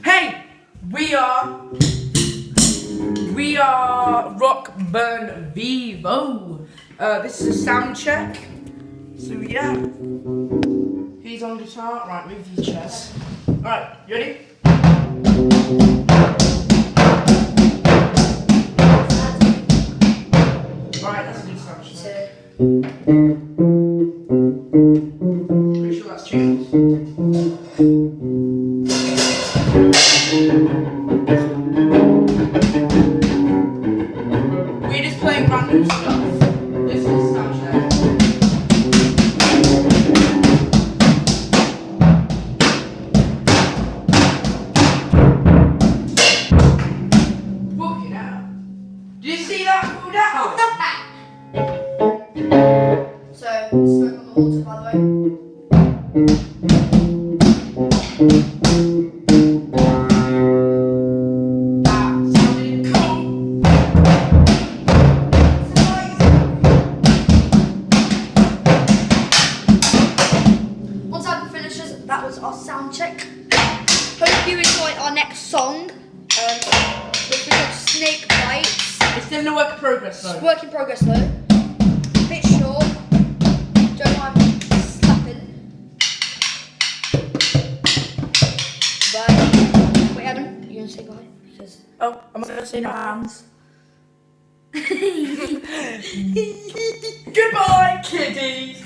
Hey, we are Rock Burn Vivo. This is a sound check. So yeah, he's on guitar. Right, move these chairs. All right, you ready? All right, let's do sound check. Pretty sure that's tuned. We're just playing random stuff. This is sound check. Fucking hell. Did you see that fall down? So, smoke on the water, by the way. That sounded cool. Once that finishes, that was our sound check. Hope you enjoy our next song, which is called Snake Bites. It's still in a work in progress though. Work in progress though. Bit short. Don't mind slapping. But wait, Adam, you gonna say bye? Because Oh, I'm gonna say no hands. Goodbye, kiddies.